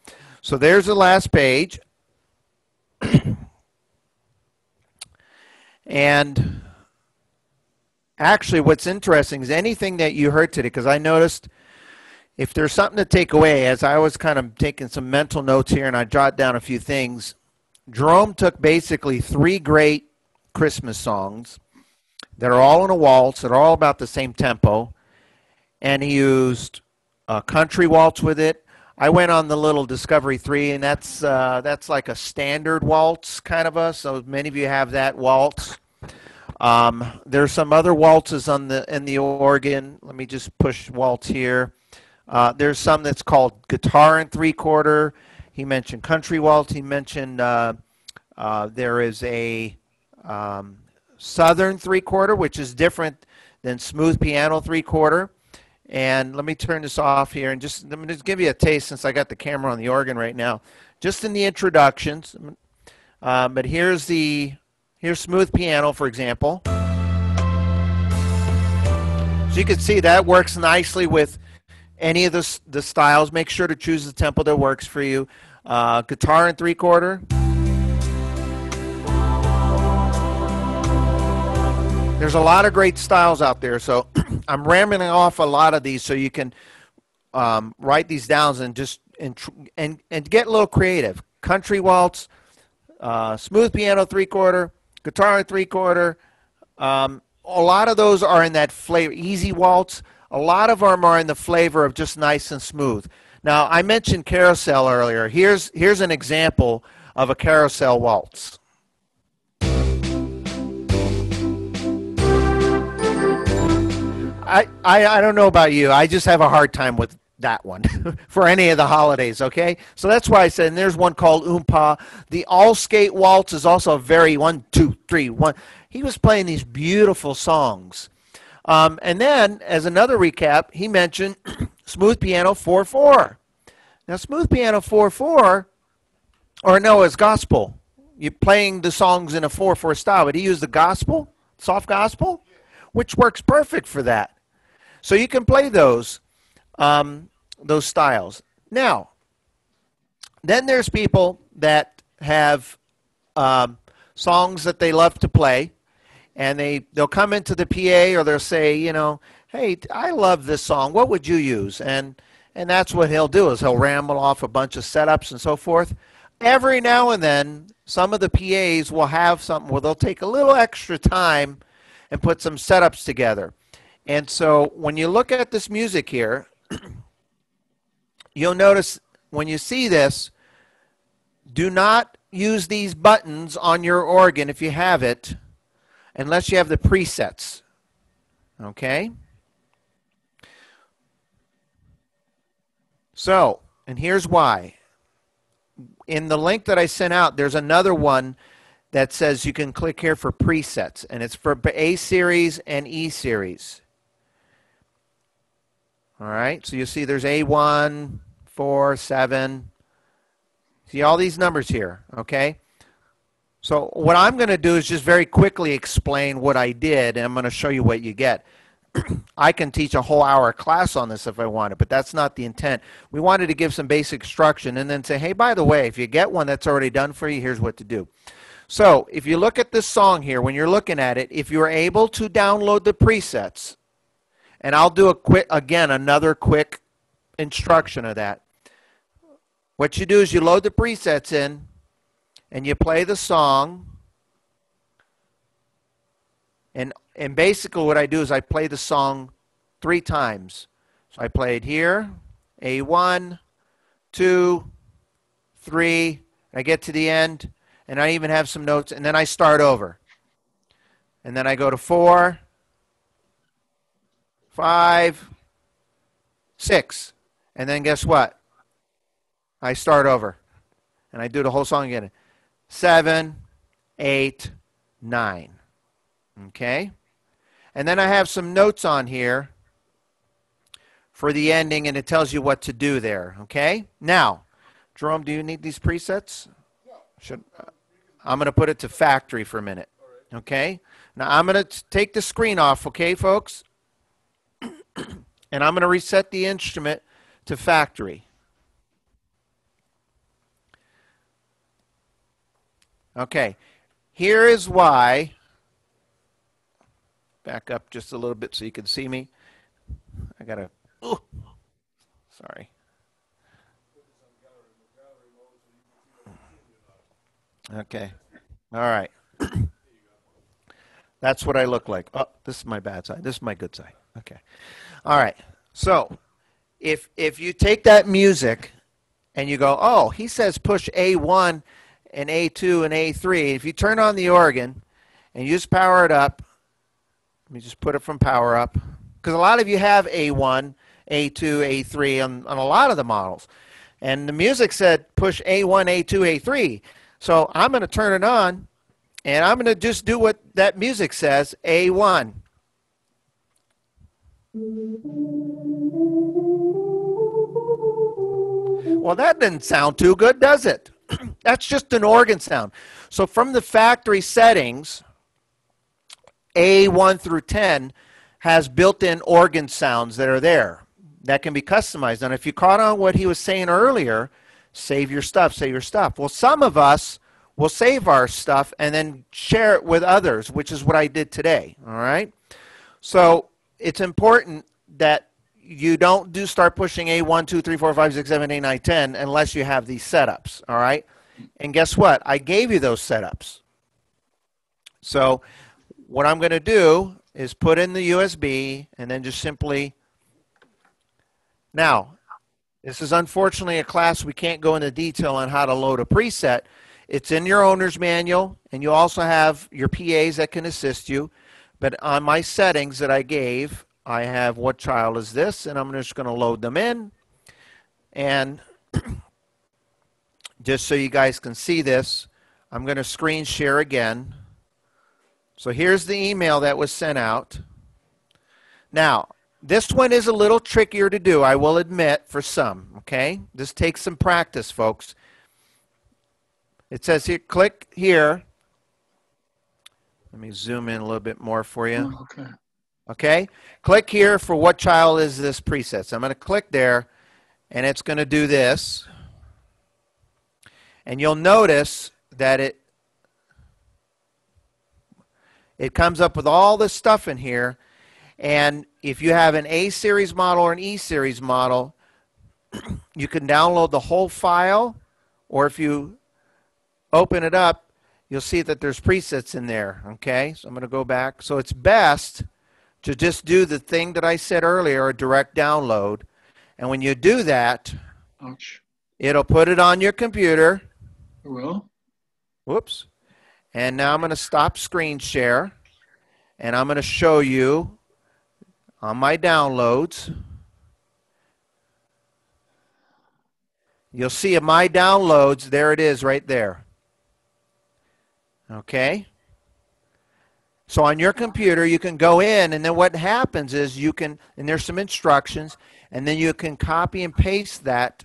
So there's the last page. And actually what's interesting is anything that you heard today, because I noticed if there's something to take away, as I was kind of taking some mental notes here and I jotted down a few things, Jerome took basically 3 great Christmas songs that are all in a waltz, that are all about the same tempo, and he used a country waltz with it. I went on the little Discovery 3, and that's like a standard waltz kind of so many of you have that waltz. There's some other waltzes in the organ. Let me just push waltz here. There's some that's called guitar and 3/4. He mentioned country waltz. He mentioned there is a Southern 3/4, which is different than smooth piano 3/4. And let me turn this off here and let me just give you a taste since I got the camera on the organ right now. Just in the introductions. But here's smooth piano, for example. So you can see that works nicely with any of the styles. Make sure to choose the tempo that works for you. Guitar and 3/4. There's a lot of great styles out there, so I'm rambling off a lot of these so you can write these down and just and get a little creative. Country waltz, smooth piano 3/4, guitar 3/4. A lot of those are in that flavor. Easy waltz. A lot of them are in the flavor of just nice and smooth. Now I mentioned carousel earlier. Here's an example of a carousel waltz. I don't know about you. I just have a hard time with that one for any of the holidays, okay? So that's why I said, and there's one called Oompa. The All Skate Waltz is also a very 1, 2, 3, 1. He was playing these beautiful songs. And then, as another recap, he mentioned smooth piano 4/4. Now, smooth piano 4/4, or no, it's gospel. You're playing the songs in a 4/4 style, but he used the gospel, soft gospel, which works perfect for that. So you can play those styles. Now, then there's people that have songs that they love to play, and they'll come into the PA or they'll say, you know, hey, I love this song. What would you use? And that's what he'll do is he'll ramble off a bunch of setups and so forth. Every now and then, some of the PAs will have something where they'll take a little extra time and put some setups together. And so when you look at this music here, you'll notice when you see this, do not use these buttons on your organ if you have it, unless you have the presets. Okay? So, and here's why. In the link that I sent out, there's another one that says you can click here for presets, and it's for A series and E series. All right, so you see there's A1, 4, 7. See all these numbers here, okay? So what I'm going to do is just very quickly explain what I did, and I'm going to show you what you get. I can teach a whole hour class on this if I wanted, but that's not the intent. We wanted to give some basic instruction and then say, hey, by the way, if you get one that's already done for you, here's what to do. So if you look at this song here, when you're looking at it, if you're able to download the presets, and I'll do another quick instruction of that. What you do is you load the presets in, and you play the song, and basically what I do is I play the song 3 times. So I play it here, A1, 2, 3, I get to the end, and I even have some notes, and then I start over. And then I go to 4, 5, 6, and then guess what? I start over, and I do the whole song again. 7, 8, 9. Okay? And then I have some notes on here for the ending, and it tells you what to do there. Okay? Now, Jerome, do you need these presets? I'm going to put it to factory for a minute. Okay? Now, I'm going to take the screen off, okay, folks? And I'm going to reset the instrument to factory. Okay, here is why. Back up just a little bit so you can see me. I got to, sorry. Okay, all right. That's what I look like. Oh, this is my bad side. This is my good side. Okay. All right. So if you take that music and you go, oh, he says push A1 and A2 and A3. If you turn on the organ and you just power it up, let me just put it from power up, because a lot of you have A1, A2, A3 on a lot of the models. And the music said push A1, A2, A3. So I'm going to turn it on, and I'm going to just do what that music says, A1. Well, that didn't sound too good, does it? That's just an organ sound. So from the factory settings, A1 through 10 has built-in organ sounds that are there that can be customized. And if you caught on what he was saying earlier, save your stuff, save your stuff. Well, some of us will save our stuff and then share it with others, which is what I did today, all right? So it's important that you don't start pushing A1, 2, 3, 4, 5, 6, 7, 8, 9, 10 unless you have these setups, all right? And guess what? I gave you those setups. So what I'm going to do is put in the USB and then just simply... Now, this is unfortunately a class we can't go into detail on how to load a preset. It's in your owner's manual, and you also have your PAs that can assist you. But on my settings that I gave, I have what child is this, and I'm just going to load them in. And just so you guys can see this, I'm going to screen share again. So here's the email that was sent out. Now, this one is a little trickier to do, I will admit, for some, okay? This takes some practice, folks. It says here, click here. Let me zoom in a little bit more for you. Okay. Okay? Click here for what child is this preset. So I'm going to click there, and it's going to do this. And you'll notice that it comes up with all this stuff in here. And if you have an A series model or an E series model, you can download the whole file, or if you open it up, you'll see that there's presets in there, okay? So I'm going to go back. So it's best to just do the thing that I said earlier, a direct download. And when you do that, Ouch. it'll put it on your computer. It will. Whoops. And now I'm going to stop screen share. And I'm going to show you on my downloads. You'll see in my downloads, there it is right there. Okay? So on your computer, you can go in, and then what happens is you can, and there's some instructions, and then you can copy and paste that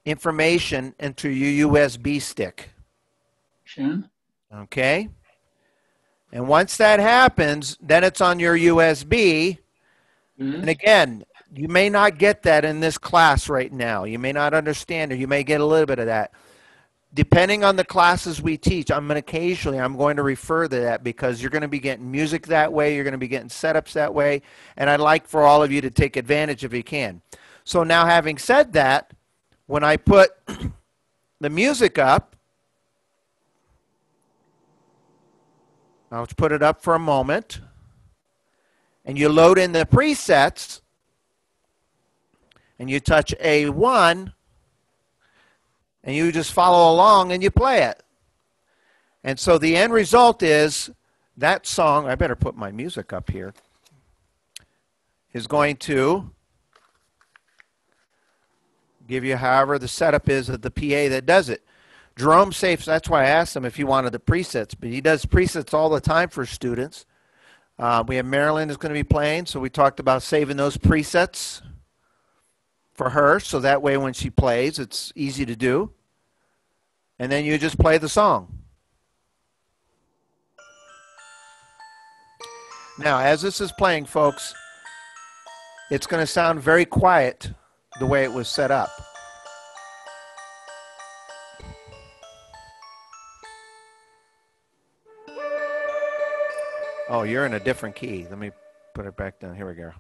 information into your USB stick. Shan? Okay? And once that happens, then it's on your USB. And again, you may not get that in this class right now. You may not understand it. You may get a little bit of that. Depending on the classes we teach, I'm going to refer to that because you're going to be getting music that way. You're going to be getting setups that way. And I'd like for all of you to take advantage if you can. So now having said that, when I put the music up, I'll put it up for a moment. And you load in the presets. And you touch A1. And you just follow along and you play it. And so the end result is that song, I better put my music up here, is going to give you however the setup is of the PA that does it. Jerome saves, that's why I asked him if he wanted the presets, but he does presets all the time for students. We have Marilyn is going to be playing, so we talked about saving those presets for her, so that way when she plays, it's easy to do. And then you just play the song. Now, as this is playing, folks, it's going to sound very quiet the way it was set up. Oh, you're in a different key. Let me put it back down. Here we go.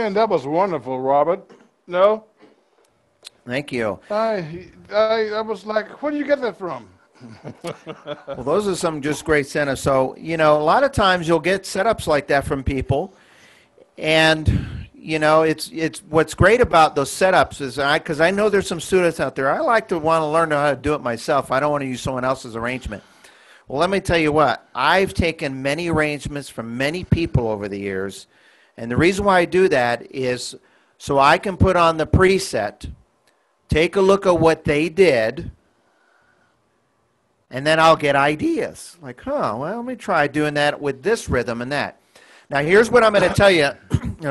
Man, that was wonderful, Robert. No? Thank you. I was like, where do you get that from? Well, those are some just great setups. So, a lot of times you'll get setups like that from people. And, it's what's great about those setups is because I know there's some students out there, I like to want to learn how to do it myself. I don't want to use someone else's arrangement. Well, let me tell you what. I've taken many arrangements from many people over the years. And the reason why I do that is so I can put on the preset, take a look at what they did, and then I'll get ideas. Like, well, let me try doing that with this rhythm and that. Now, here's what I'm going to tell you.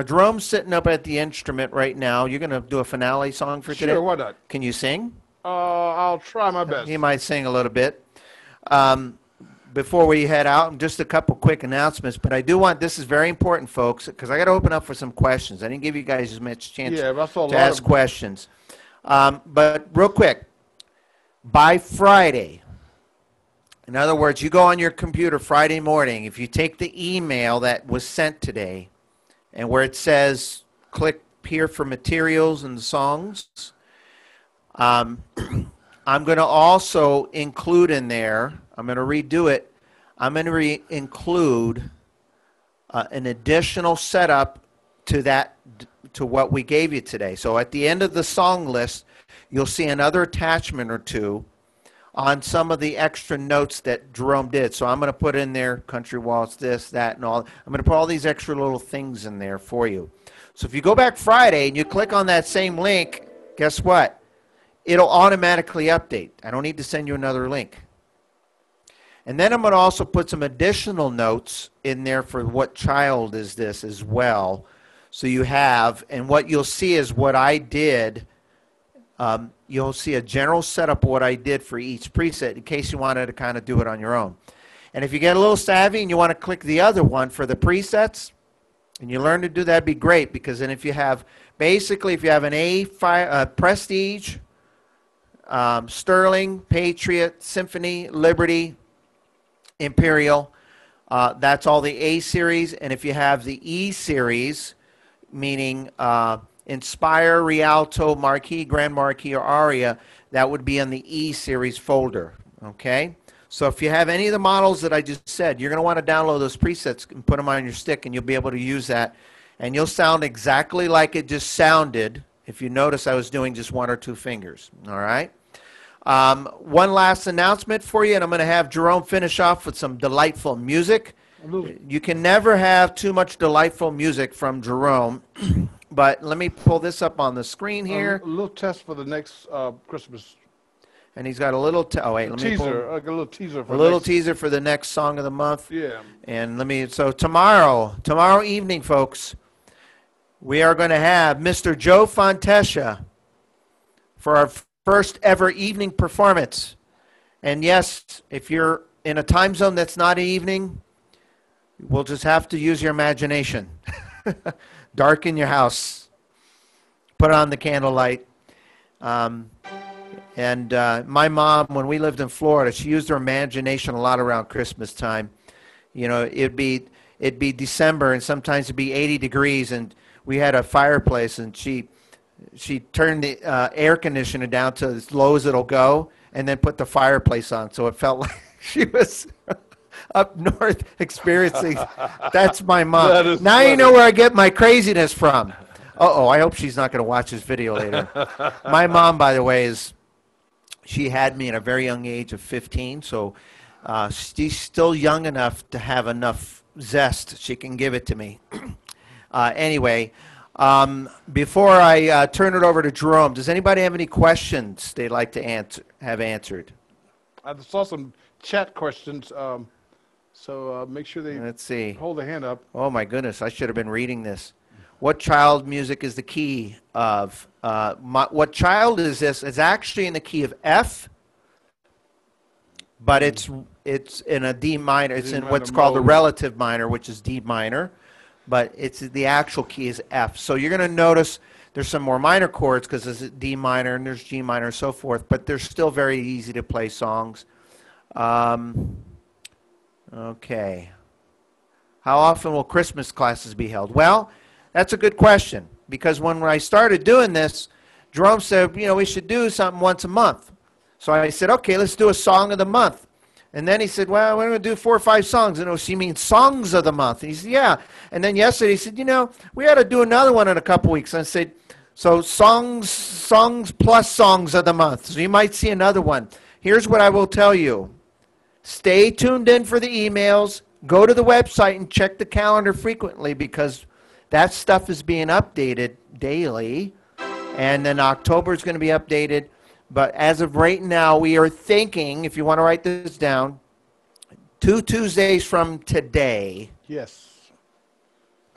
Jerome's sitting up at the instrument right now. You're going to do a finale song for today? Sure, why not? Can you sing? I'll try my best. He might sing a little bit. Before we head out, just a couple quick announcements. But I do want, this is very important, folks, because I got to open up for some questions. I didn't give you guys as much chance to ask questions. But real quick, by Friday, in other words, you go on your computer Friday morning, if you take the email that was sent today, and where it says click here for materials and songs, I'm going to also include in there, I'm going to redo it, I'm going to include an additional setup to that, to what we gave you today. So at the end of the song list, you'll see another attachment or two on some of the extra notes that Jerome did. So I'm going to put in there country waltz, this, that, and all. I'm going to put all these extra little things in there for you. So if you go back Friday and you click on that same link, guess what? It'll automatically update. I don't need to send you another link. And then I'm going to also put some additional notes in there for what child is this as well. So you have, and what you'll see is what I did. You'll see a general setup of what I did for each preset in case you wanted to kind of do it on your own. And if you get a little savvy and you want to click the other one for the presets, and you learn to do that, it'd be great, because then if you have, basically if you have an Prestige, Sterling, Patriot, Symphony, Liberty, Imperial, that's all the A series. And if you have the E series, meaning Inspire, Rialto, Marquis, Grand Marquis, or Aria, that would be in the E series folder, okay? So if you have any of the models that I just said, you're going to want to download those presets and put them on your stick, and you'll be able to use that. And you'll sound exactly like it just sounded if you notice I was doing just one or two fingers, all right? One last announcement for you, and I'm going to have Jerome finish off with some delightful music. You can never have too much delightful music from Jerome. But let me pull this up on the screen here. A little test for the next Christmas. And he's got a little teaser, like a little teaser for teaser for the next song of the month. Yeah. And so tomorrow evening, folks, we are going to have Mr. Joe Fontesha for our first ever evening performance. And yes, if you're in a time zone that's not an evening, we'll just have to use your imagination. Darken your house. Put on the candlelight. And my mom, when we lived in Florida, she used her imagination a lot around Christmas time. You know, it'd be December, and sometimes it'd be 80 degrees, and we had a fireplace, and she turned the air conditioner down to as low as it'll go, and then put the fireplace on, so it felt like she was up north experiencing. That's my mom. That is now funny. You know where I get my craziness from. Uh-oh, I hope she's not going to watch this video later. My mom, by the way, she had me at a very young age of 15, so she's still young enough to have enough zest. She can give it to me. Anyway, before I turn it over to Jerome, does anybody have any questions they'd like to have answered? I saw some chat questions, so make sure they Let's see. hold the hand up. Oh, my goodness, I should have been reading this. What child music is the key of? What child is this? It's actually in the key of F, but it's in a D minor. It's in what's called a relative minor, which is D minor, but the actual key is F. So you're going to notice there's some more minor chords because there's D minor and there's G minor and so forth, but they're still very easy to play songs. Okay. How often will Christmas classes be held? Well, That's a good question, because when I started doing this, Jerome said, you know, we should do something once a month. So I said, okay, let's do a song of the month. And then he said, well, we're going to do 4 or 5 songs. And she means songs of the month. And he said, yeah. And then yesterday he said, you know, we ought to do another one in a couple weeks. And I said, so songs plus songs of the month. So you might see another one. Here's what I will tell you. Stay tuned in for the emails. Go to the website and check the calendar frequently, because that stuff is being updated daily. And then October is going to be updated. But as of right now, we are thinking, if you want to write this down, 2 Tuesdays from today. Yes.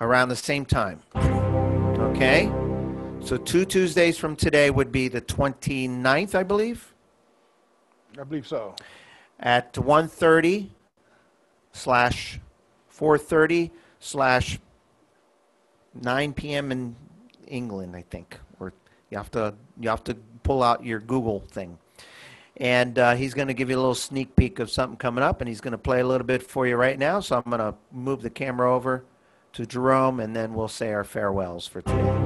Around the same time. Okay? So 2 Tuesdays from today would be the 29th, I believe. I believe so. At 1:30 / 4:30 / 9 p.m. in England, I think. Or you have to pull out your Google thing. And he's going to give you a little sneak peek of something coming up, and he's going to play a little bit for you right now. So I'm going to move the camera over to Jerome, and then we'll say our farewells for today.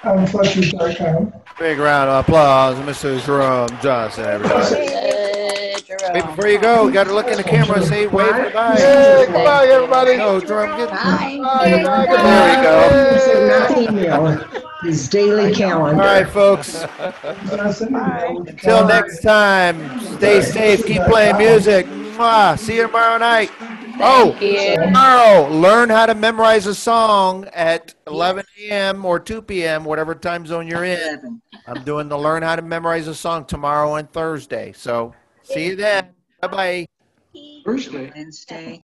Untitled.com. Big round of applause, Mr. Jerome Johnson, everybody. Hey, before you go, you got to look in the camera and say wave goodbye. Hey, goodbye, everybody. No, Jerome, get Bye. Goodbye, There we go. Email his daily All calendar. right, folks. Until next time, stay safe, keep playing music. Mwah. See you tomorrow night. Tomorrow, learn how to memorize a song at 11 a.m. or 2 p.m., whatever time zone you're in. I'm doing the learn how to memorize a song tomorrow and Thursday. So see you then. Bye-bye. Thursday. Wednesday.